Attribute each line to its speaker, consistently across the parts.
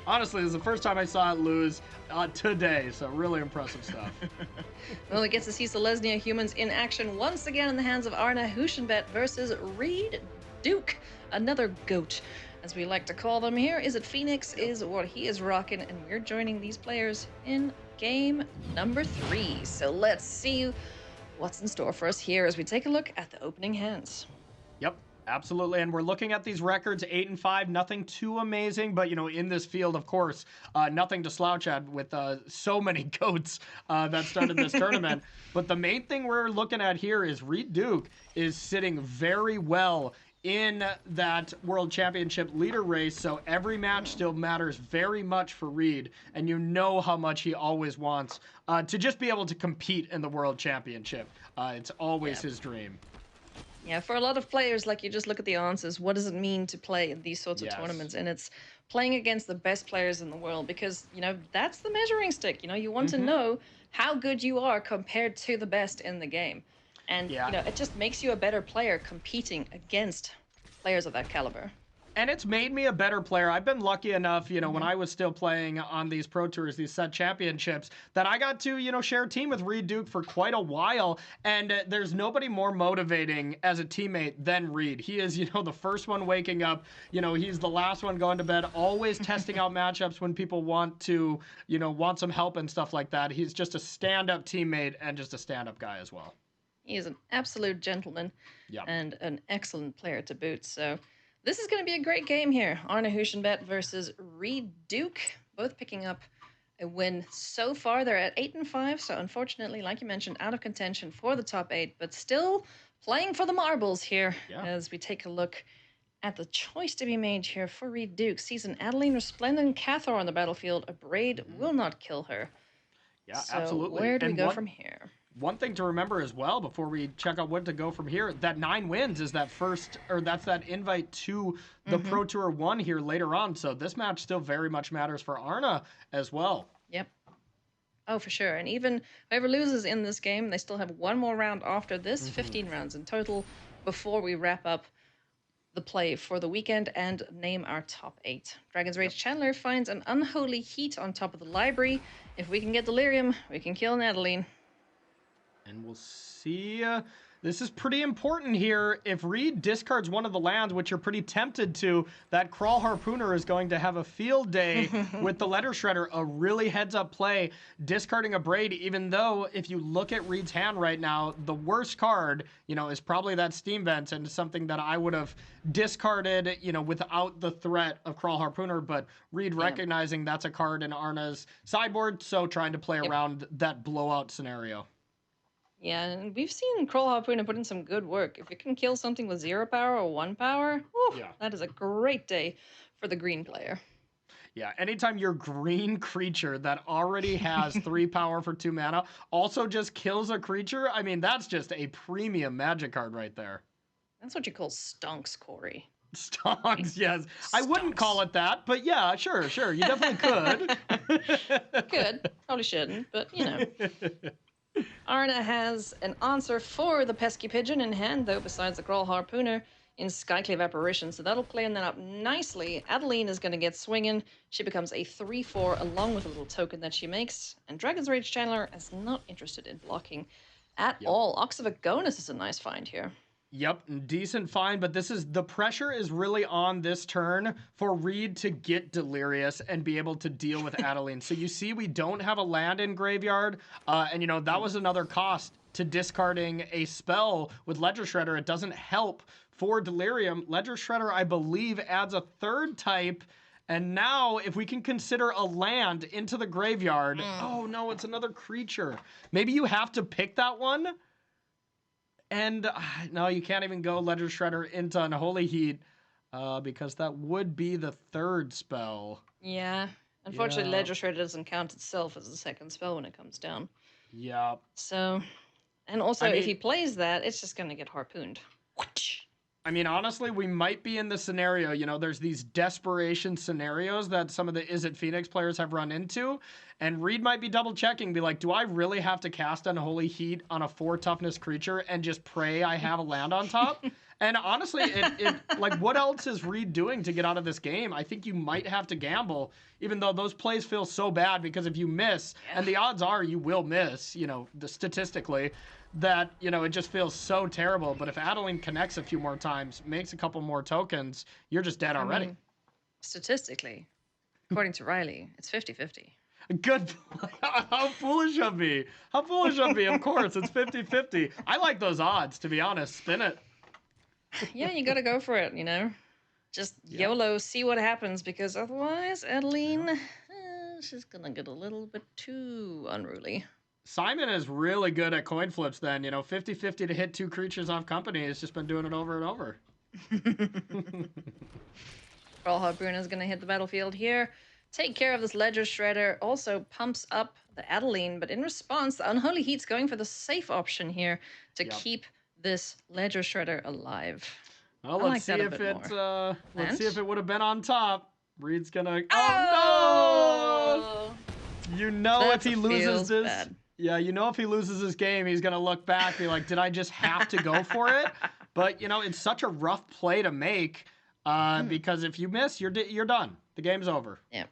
Speaker 1: Honestly, this is the first time I saw it lose today, so really impressive stuff.
Speaker 2: Well, we get to see Selesnya humans in action once again in the hands of Arne Huschenbeth versus Reid Duke, another goat, as we like to call them here. Izzet Phoenix is what he is rocking, and we're joining these players in game number 3. So let's see what's in store for us here as we take a look at the opening hands.
Speaker 1: Yep. Absolutely, and we're looking at these records, 8-5, nothing too amazing, but in this field, of course, nothing to slouch at with so many goats that started this tournament. But the main thing we're looking at here is Reid Duke is sitting very well in that World Championship leader race, so every match still matters very much for Reid, and you know how much he always wants to just be able to compete in the World Championship. It's always his dream.
Speaker 2: Yeah, for a lot of players, like you just look at the answers, what does it mean to play in these sorts of tournaments? And it's playing against the best players in the world because, that's the measuring stick. You want to know how good you are compared to the best in the game. And, it just makes you a better player competing against players of that caliber.
Speaker 1: And it's made me a better player. I've been lucky enough, when I was still playing on these Pro Tours, these set championships, that I got to, share a team with Reid Duke for quite a while. And there's nobody more motivating as a teammate than Reid. He is, the first one waking up. He's the last one going to bed, always testing out matchups when people want to, want some help and stuff like that. He's just a stand-up teammate and just a stand-up guy as well.
Speaker 2: He is an absolute gentleman and an excellent player to boot. So this is going to be a great game here. Arne Huschenbeth versus Reid Duke, both picking up a win so far. They're at 8-5, so unfortunately, like you mentioned, out of contention for the top 8, but still playing for the marbles here as we take a look at the choice to be made here for Reid Duke. Sees an Adeline Resplendent Cathar on the battlefield. A braid will not kill her.
Speaker 1: Yeah,
Speaker 2: so
Speaker 1: absolutely.
Speaker 2: Where do we go from here?
Speaker 1: One thing to remember as well before we check out what to go from here, that 9 wins is that first, or that's that invite to the Pro Tour 1 here later on. So this match still very much matters for Arne as well.
Speaker 2: Yep. Oh, for sure. And even whoever loses in this game, they still have one more round after this, 15 rounds in total before we wrap up the play for the weekend and name our top 8. Dragon's Rage Chandler finds an unholy heat on top of the library. If we can get Delirium, we can kill Natalie.
Speaker 1: And we'll see. This is pretty important here. If Reid discards one of the lands, which you're pretty tempted to, that Crawl Harpooner is going to have a field day with the Letter Shredder. A really heads-up play, discarding a Braid, even though if you look at Reid's hand right now, the worst card, is probably that Steam Vents, and something that I would have discarded, without the threat of Crawl Harpooner. But Reid recognizing that's a card in Arne's sideboard, so trying to play around that blowout scenario.
Speaker 2: Yeah, and we've seen Crawl Harpooner put in some good work. If you can kill something with 0 power or 1 power, that is a great day for the green player.
Speaker 1: Yeah, anytime your green creature that already has 3 power for 2 mana also just kills a creature, I mean, that's just a premium Magic card right there.
Speaker 2: That's what you call stonks, Corey.
Speaker 1: Stonks, yes. Stonks. I wouldn't call it that, but yeah, sure. You definitely could.
Speaker 2: Could. Probably shouldn't, but Arne has an answer for the Pesky Pigeon in hand, though, besides the Crawl Harpooner in Skyclave Apparition, so that'll clean that up nicely. Adeline is going to get swinging. She becomes a 3/4 along with a little token that she makes, and Dragon's Rage Chandler is not interested in blocking at all. Ox of Agonis is a nice find here.
Speaker 1: Yep, decent find, but the pressure is really on this turn for Reid to get Delirious and be able to deal with Adeline. So you see we don't have a land in graveyard, and that was another cost to discarding a spell with Ledger Shredder. It doesn't help for Delirium. Ledger Shredder, I believe, adds a 3rd type, and now if we can consider a land into the graveyard, oh no, it's another creature. Maybe you have to pick that one. And no, you can't even go Ledger Shredder into Unholy Heat because that would be the 3rd spell.
Speaker 2: Yeah. Unfortunately, Ledger Shredder doesn't count itself as a 2nd spell when it comes down.
Speaker 1: Yeah.
Speaker 2: So, and also, if he plays that, it's just going to get harpooned.
Speaker 1: I mean, honestly, we might be in the scenario, there's these desperation scenarios that some of the Izzet Phoenix players have run into, and Reid might be double checking, be like, do I really have to cast Unholy Heat on a 4 toughness creature and just pray I have a land on top? And honestly, like, what else is Reid doing to get out of this game? I think you might have to gamble, even though those plays feel so bad, because if you miss, and the odds are you will miss, you know, statistically, that, you know, it just feels so terrible. But if Adeline connects a few more times, makes a couple more tokens, you're just dead already.
Speaker 2: mean, statistically, according to Riley, it's 50-50.
Speaker 1: Good. How foolish of me. How foolish of me. Of course, it's 50-50. I like those odds, to be honest. Spin it.
Speaker 2: Yeah, you got to go for it, you know. Just YOLO, see what happens, because otherwise, Adeline, she's going to get a little bit too unruly.
Speaker 1: Simon is really good at coin flips then. You know, 50-50 to hit 2 creatures off company. He's just been doing it over and over.
Speaker 2: Brawlhawk Bruno's going to hit the battlefield here. Take care of this Ledger Shredder. Also pumps up the Adeline, but in response, the Unholy Heat's going for the safe option here to keep this Ledger Shredder alive.
Speaker 1: Well, let's see if it would have been on top. Reid's gonna. Oh no! You know, if he loses this. Bad. Yeah, you know, if he loses this game, he's gonna look back, be like, "Did I just have to go for it?" But you know, it's such a rough play to make because if you miss, you're done. The game's over.
Speaker 2: Yeah.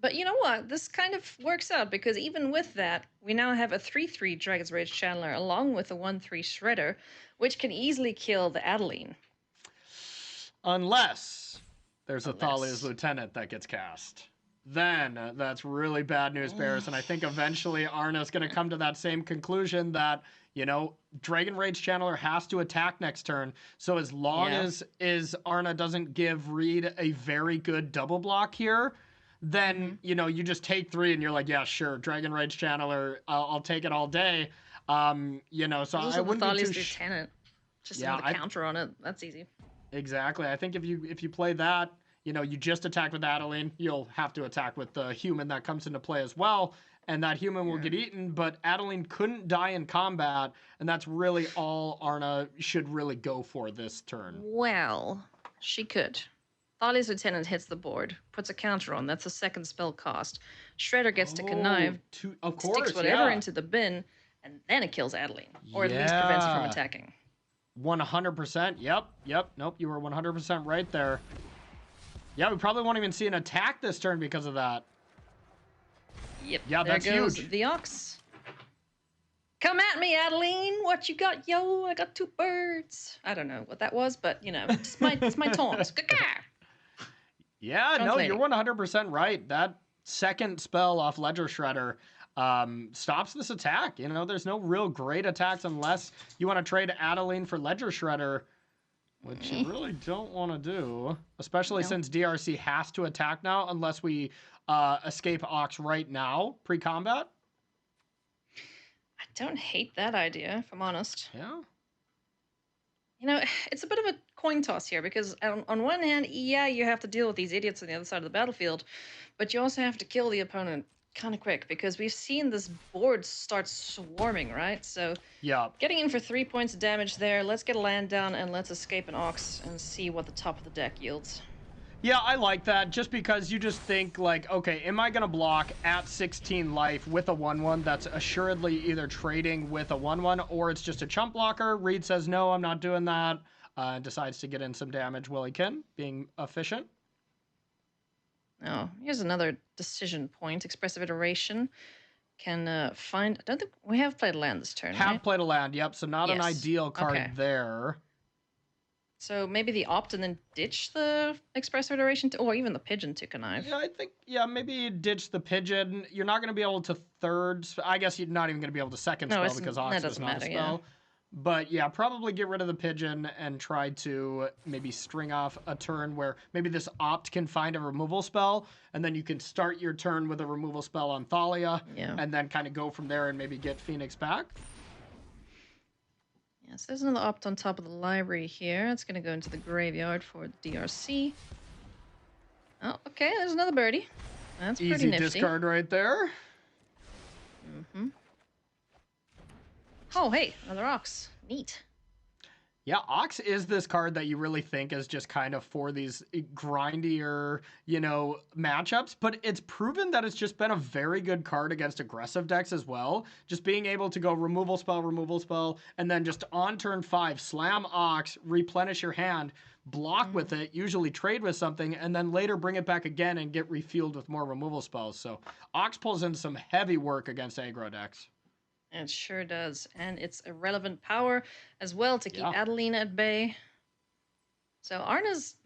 Speaker 2: But you know what? This kind of works out because even with that, we now have a 3/3 Dragon's Rage Channeler along with a 1/3 Shredder, which can easily kill the Adeline.
Speaker 1: Unless there's a Thalia's Lieutenant that gets cast. Then that's really bad news bears, and I think eventually Arne's going to come to that same conclusion that, you know, Dragon Rage Channeler has to attack next turn. So as long as Arne doesn't give Reid a very good double block here, then, you know, you just take 3 and you're like, yeah, sure, Dragon Rage Channeler, I'll take it all day. You know, so I wouldn't be too
Speaker 2: Lieutenant. Just another counter on it. That's easy.
Speaker 1: Exactly. I think if you play that, you know, you just attack with Adeline, you'll have to attack with the human that comes into play as well, and that human will get eaten, but Adeline couldn't die in combat, and that's really all Arne should really go for this turn.
Speaker 2: Well, she could. Thalia's Lieutenant hits the board, puts a counter on, that's a second spell cost. Shredder gets to connive, sticks whatever into the bin, and then it kills Adeline, or at least prevents her from attacking.
Speaker 1: 100%. Yep. Nope, you were 100% right there. Yeah, we probably won't even see an attack this turn because of that.
Speaker 2: Yep.
Speaker 1: Yeah, that's huge.
Speaker 2: The Ox. Come at me, Adeline. What you got, yo? I got 2 birds. I don't know what that was, but you know, it's my taunt.
Speaker 1: Yeah, no, you're 100% right. That second spell off Ledger Shredder stops this attack. You know, there's no real great attacks unless you want to trade Adeline for Ledger Shredder, which you really don't want to do, especially since DRC has to attack now unless we escape Ox right now, pre-combat.
Speaker 2: I don't hate that idea, if I'm honest.
Speaker 1: Yeah.
Speaker 2: You know, it's a bit of a coin toss here because on one hand, yeah, you have to deal with these idiots on the other side of the battlefield, but you also have to kill the opponent kind of quick because we've seen this board start swarming, right? So getting in for 3 points of damage there. Let's get a land down and let's escape an Ox and see what the top of the deck yields.
Speaker 1: Yeah, I like that just because you just think like, okay, am I going to block at 16 life with a 1/1 that's assuredly either trading with a 1/1 or it's just a chump blocker? Reid says, no, I'm not doing that. Decides to get in some damage while he can, being efficient.
Speaker 2: Oh, here's another decision point. Expressive Iteration can find... I don't think... We have played a land this turn,
Speaker 1: Have played a land, yep. So not an ideal card there.
Speaker 2: So maybe the opt and then ditch the Expressive Iteration, or even the Pigeon to connive.
Speaker 1: Yeah, I think, maybe ditch the Pigeon. You're not going to be able to third... I guess you're not even going to be able to second spell because Ox is not a spell. Yeah. But yeah, probably get rid of the Pigeon and try to maybe string off a turn where maybe this opt can find a removal spell, and then you can start your turn with a removal spell on Thalia, and then kind of go from there and maybe get Phoenix back.
Speaker 2: Yes, there's another opt on top of the library here. It's going to go into the graveyard for the DRC. Oh, okay, there's another birdie. That's pretty nifty.
Speaker 1: Easy discard right there.
Speaker 2: Oh, hey, another Ox. Neat.
Speaker 1: Yeah, Ox is this card that you really think is just kind of for these grindier, matchups, but it's proven that it's just been a very good card against aggressive decks as well. Just being able to go removal spell, and then just on turn 5, slam Ox, replenish your hand, block with it, usually trade with something, and then later bring it back again and get refueled with more removal spells. So Ox pulls in some heavy work against aggro decks.
Speaker 2: It sure does. And it's irrelevant power as well to keep Adeline at bay. So Arne's,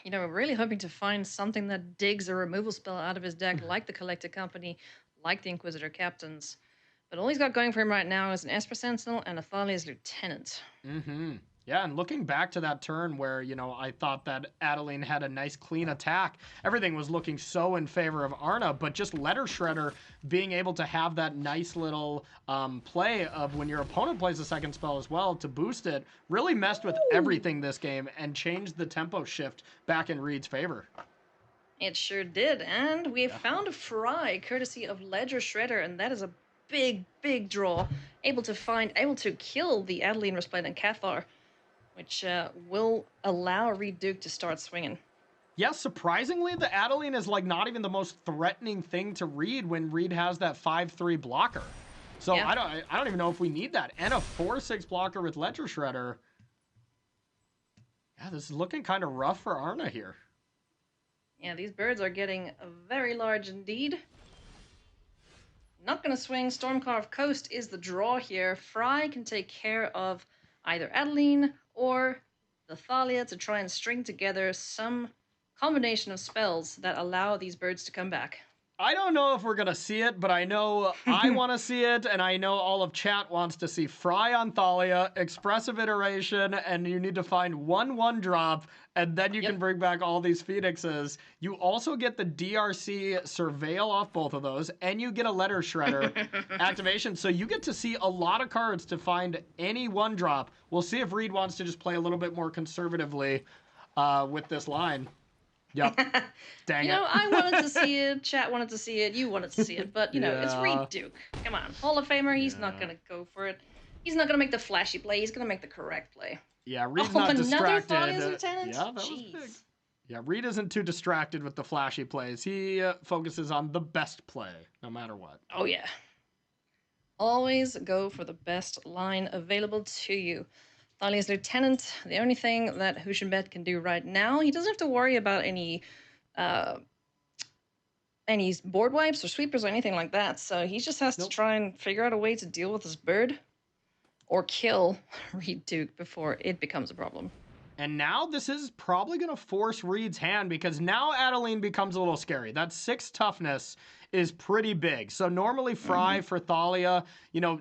Speaker 2: really hoping to find something that digs a removal spell out of his deck, like the Collected Company, like the Inquisitor Captains. But all he's got going for him right now is an Esper Sentinel and a Thalia's Lieutenant.
Speaker 1: Yeah, and looking back to that turn where, I thought that Adeline had a nice clean attack. Everything was looking so in favor of Arne, but just Letter Shredder being able to have that nice little play of when your opponent plays a second spell as well to boost it really messed with everything this game and changed the tempo shift back in Reid's favor.
Speaker 2: It sure did, and we found a Fry courtesy of Ledger Shredder, and that is a big draw. Able to kill the Adeline Resplendent Cathar, which will allow Reid Duke to start swinging.
Speaker 1: Yeah, surprisingly, the Adeline is like not even the most threatening thing to Reid when Reid has that 5/3 blocker. So I don't even know if we need that. And a 4/6 blocker with Ledger Shredder. Yeah, this is looking kind of rough for Arne here.
Speaker 2: Yeah, these birds are getting very large indeed. Not going to swing. Stormcarved Coast is the draw here. Fry can take care of either Adeline or the Thalia to try and string together some combination of spells that allow these birds to come back.
Speaker 1: I don't know if we're going to see it, but I know I want to see it, and I know all of chat wants to see Fry on Thalia, Expressive Iteration, and you need to find 1/1 drop, and then you can bring back all these Phoenixes. You also get the DRC Surveil off both of those, and you get a Letter Shredder activation, so you get to see a lot of cards to find any 1-drop. We'll see if Reid wants to just play a little bit more conservatively with this line. Yep. Dang it.
Speaker 2: I wanted to see it. Chat wanted to see it. You wanted to see it. But, it's Reid Duke. Come on. Hall of Famer. He's not going to go for it. He's not going to make the flashy play. He's going to make the correct play.
Speaker 1: Yeah, Reid's not distracted.
Speaker 2: Another Lieutenant?
Speaker 1: Yeah, that was big. Yeah, Reid isn't too distracted with the flashy plays. He focuses on the best play, no matter what.
Speaker 2: Oh, yeah. Always go for the best line available to you. Thalia's Lieutenant, the only thing that Huschenbeth can do right now, he doesn't have to worry about any board wipes or sweepers or anything like that. So he just has to try and figure out a way to deal with this bird or kill Reid Duke before it becomes a problem.
Speaker 1: And now this is probably going to force Reid's hand because now Adeline becomes a little scary. That 6 toughness is pretty big. So normally Fry for Thalia,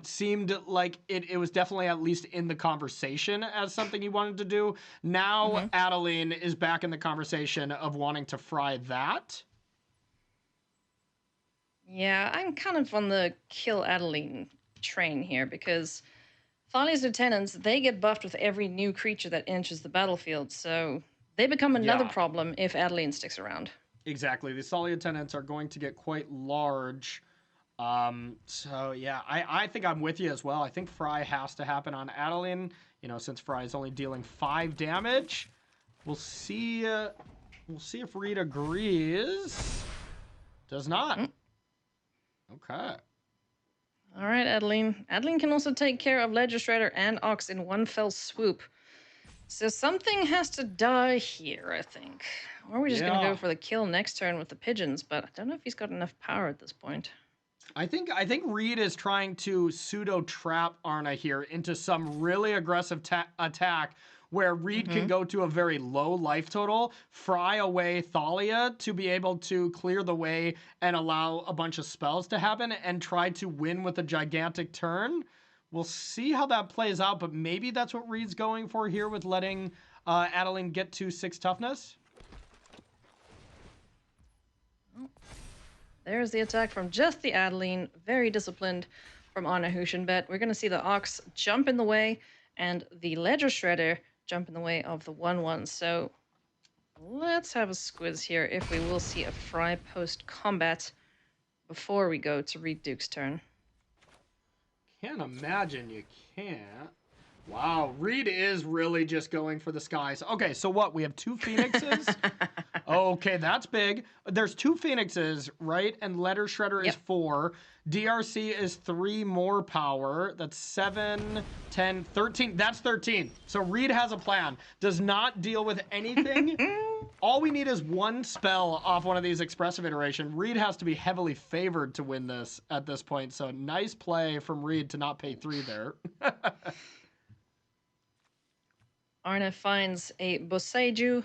Speaker 1: seemed like it was definitely at least in the conversation as something he wanted to do. Now Adeline is back in the conversation of wanting to Fry that.
Speaker 2: Yeah, I'm kind of on the kill Adeline train here because Thalia's Lieutenants, they get buffed with every new creature that enters the battlefield, so they become another problem if Adeline sticks around.
Speaker 1: Exactly. The Thalia Lieutenants are going to get quite large. So, yeah, I think I'm with you as well. I think Fry has to happen on Adeline, since Fry is only dealing 5 damage. We'll see if Reid agrees. Does not. Okay.
Speaker 2: All right, Adeline. Adeline can also take care of Ledger Shredder and Ox in one fell swoop. So something has to die here, I think. Or we're just going to go for the kill next turn with the pigeons, but I don't know if he's got enough power at this point.
Speaker 1: I think Reid is trying to pseudo-trap Arne here into some really aggressive attack where Reid can go to a very low life total, fry away Thalia to be able to clear the way and allow a bunch of spells to happen and try to win with a gigantic turn. We'll see how that plays out, but maybe that's what Reid's going for here with letting Adeline get to 6 toughness.
Speaker 2: There's the attack from just the Adeline. Very disciplined from Arne Huschenbeth. We're going to see the Ox jump in the way and the Ledger Shredder jump in the way of the 1/1. So let's have a squiz here if we will see a Fry post-combat before we go to Reid Duke's turn.
Speaker 1: Can't imagine you can't. Wow, Reid is really just going for the skies. Okay, so what? We have 2 Phoenixes? Okay, that's big. There's 2 Phoenixes, right? And Letter Shredder is 4. DRC is 3 more power. That's 7, 10, 13. That's 13. So Reid has a plan. Does not deal with anything. All we need is 1 spell off one of these expressive iteration. Reid has to be heavily favored to win this at this point. So nice play from Reid to not pay 3 there.
Speaker 2: Arne finds a Boseiju.
Speaker 1: Okay.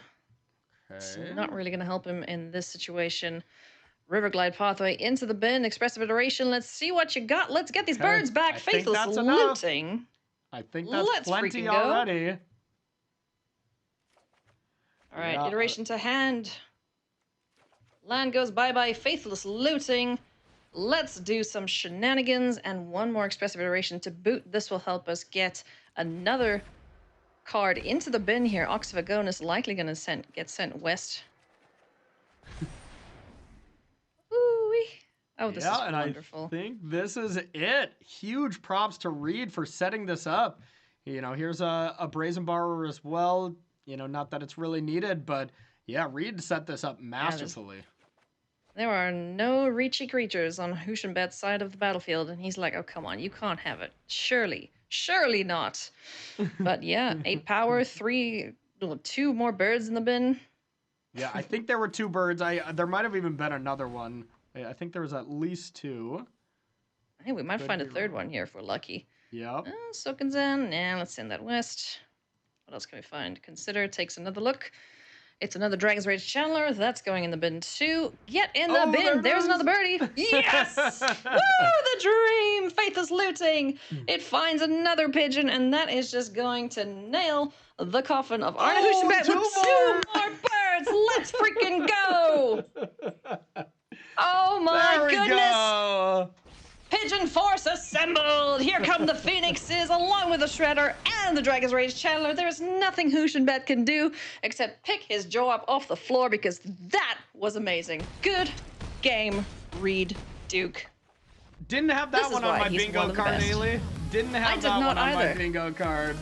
Speaker 2: It's not really going to help him in this situation. Riverglide pathway into the bin. Expressive iteration. Let's see what you got. Let's get these birds back. Faithless looting.
Speaker 1: I think that's plenty already.
Speaker 2: All right, iteration to hand. Land goes bye-bye. Faithless looting. Let's do some shenanigans and 1 more expressive iteration to boot. This will help us get another card into the bin here. Ox of Agon is likely going to get sent west. Ooh-wee. Oh, this is wonderful.
Speaker 1: I think this is it. Huge props to Reid for setting this up. You know, here's a Brazen Borrower as well. You know, not that it's really needed, but yeah, Reid set this up masterfully.
Speaker 2: There are no reachy creatures on Huschenbeth's side of the battlefield, and he's like, oh, come on, you can't have it. Surely not. But yeah, 8 power, 2 more birds in the bin.
Speaker 1: Yeah, I think there were 2 birds. There might have even been another one. I think there was at least 2.
Speaker 2: I think we might find a 3rd one here if we're lucky.
Speaker 1: Yep.
Speaker 2: Sokenzen. Nah, let's send that west. What else can we find? Consider takes another look. It's another Dragon's Rage Chandler. That's going in the bin too. Get in the bin. There's another birdie. Yes! Woo! The dream. Faithless looting. It finds another pigeon, and that is just going to nail the coffin of Arne Huschenbeth with 2 more birds. Let's freaking go. Oh my goodness. Go. Pigeon Force assembled! Here come the Phoenixes, along with the Shredder and the Dragon's Rage Chandler. There is nothing Huschenbeth can do except pick his jaw up off the floor because that was amazing. Good game, Reid Duke.
Speaker 1: Didn't have that one on my bingo card, Ailey. Didn't have that one on my bingo card.